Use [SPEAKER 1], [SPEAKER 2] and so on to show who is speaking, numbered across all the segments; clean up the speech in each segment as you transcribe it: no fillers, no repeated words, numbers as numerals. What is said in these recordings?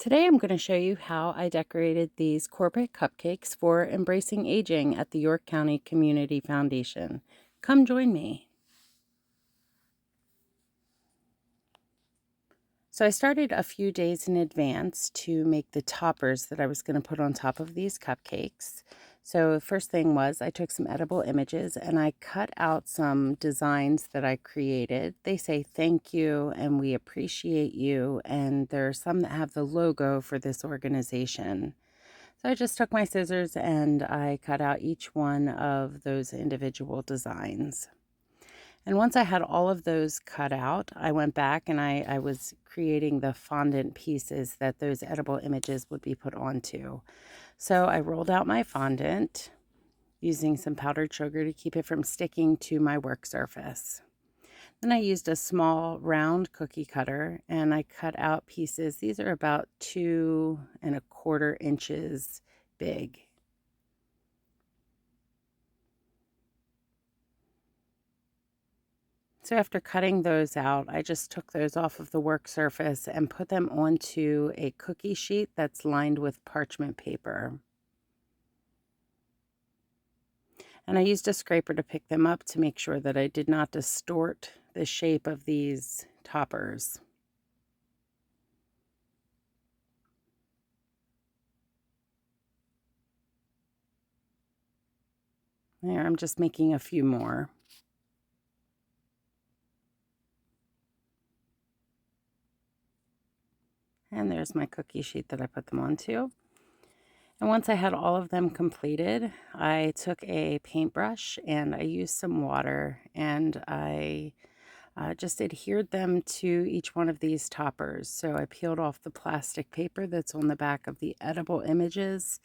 [SPEAKER 1] Today I'm going to show you how I decorated these corporate cupcakes for Embracing Aging at the York County Community Foundation. Come join me. So I started a few days in advance to make the toppers that I was going to put on top of these cupcakes. So first thing was I took some edible images and I cut out some designs that I created. They say thank you and we appreciate you, and there are some that have the logo for this organization. So I just took my scissors and I cut out each one of those individual designs. And once I had all of those cut out, I went back and I was creating the fondant pieces that those edible images would be put onto. So I rolled out my fondant using some powdered sugar to keep it from sticking to my work surface. Then I used a small round cookie cutter and I cut out pieces. These are about 2¼ inches big. So after cutting those out, I just took those off of the work surface and put them onto a cookie sheet that's lined with parchment paper. And I used a scraper to pick them up to make sure that I did not distort the shape of these toppers. There, I'm just making a few more. And there's my cookie sheet that I put them onto. And once I had all of them completed, I took a paintbrush and I used some water and I just adhered them to each one of these toppers. So I peeled off the plastic paper that's on the back of the edible images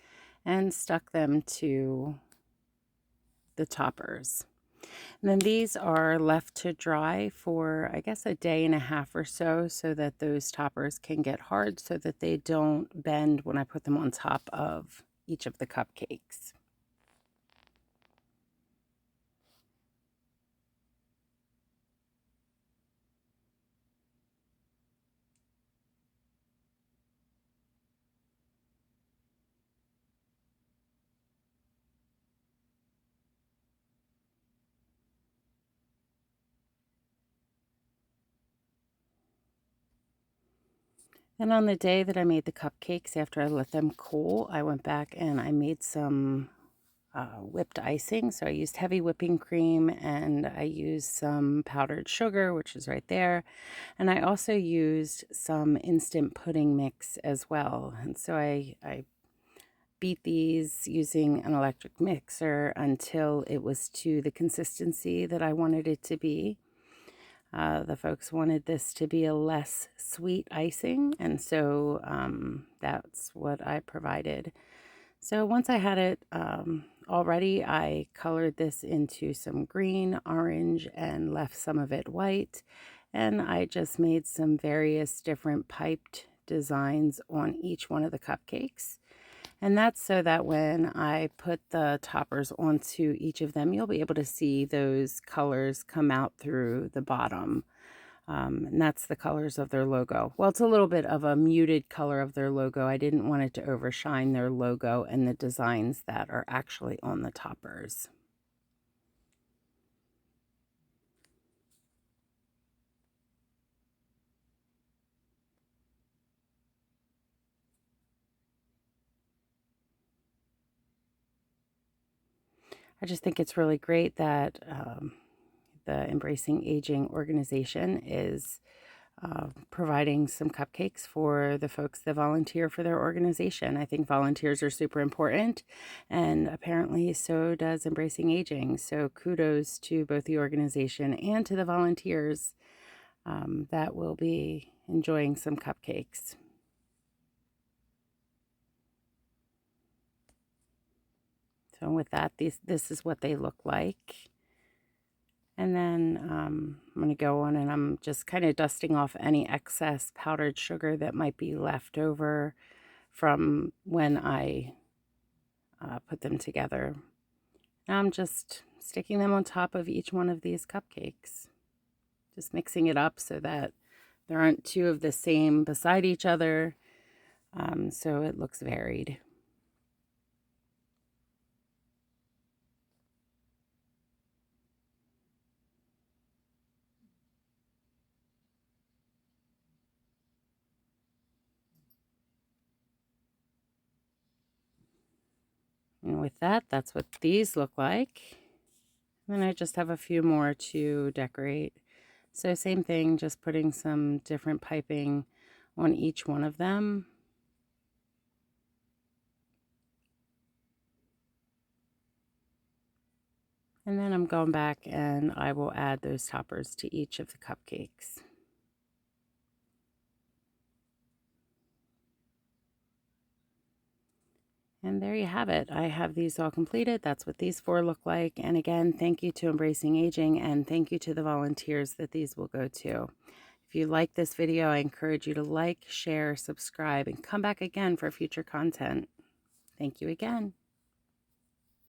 [SPEAKER 1] and stuck them to the toppers. And then these are left to dry for, I guess, a day and a half or so that those toppers can get hard so that they don't bend when I put them on top of each of the cupcakes. And on the day that I made the cupcakes, after I let them cool, I went back and I made some whipped icing. So I used heavy whipping cream and I used some powdered sugar, which is right there. And I also used some instant pudding mix as well. And so I beat these using an electric mixer until it was to the consistency that I wanted it to be. The folks wanted this to be a less sweet icing, and so that's what I provided. So once I had it all ready, I colored this into some green, orange, and left some of it white. And I just made some various different piped designs on each one of the cupcakes. And that's so that when I put the toppers onto each of them, you'll be able to see those colors come out through the bottom. And that's the colors of their logo. Well, it's a little bit of a muted color of their logo. I didn't want it to overshine their logo and the designs that are actually on the toppers. I just think it's really great that the Embracing Aging organization is providing some cupcakes for the folks that volunteer for their organization. I think volunteers are super important, and apparently so does Embracing Aging. So kudos to both the organization and to the volunteers that will be enjoying some cupcakes. So with that, this is what they look like. And then I'm going to go on and I'm just kind of dusting off any excess powdered sugar that might be left over from when I put them together. Now I'm just sticking them on top of each one of these cupcakes. Just mixing it up so that there aren't two of the same beside each other. so it looks varied. And with that, that's what these look like. And I just have a few more to decorate. So same thing, just putting some different piping on each one of them. And then I'm going back and I will add those toppers to each of the cupcakes. And there you have it. I have these all completed. That's what these 4 look like. And again, thank you to Embracing Aging, and thank you to the volunteers that these will go to. If you like this video, I encourage you to like, share, subscribe, and come back again for future content. Thank you again.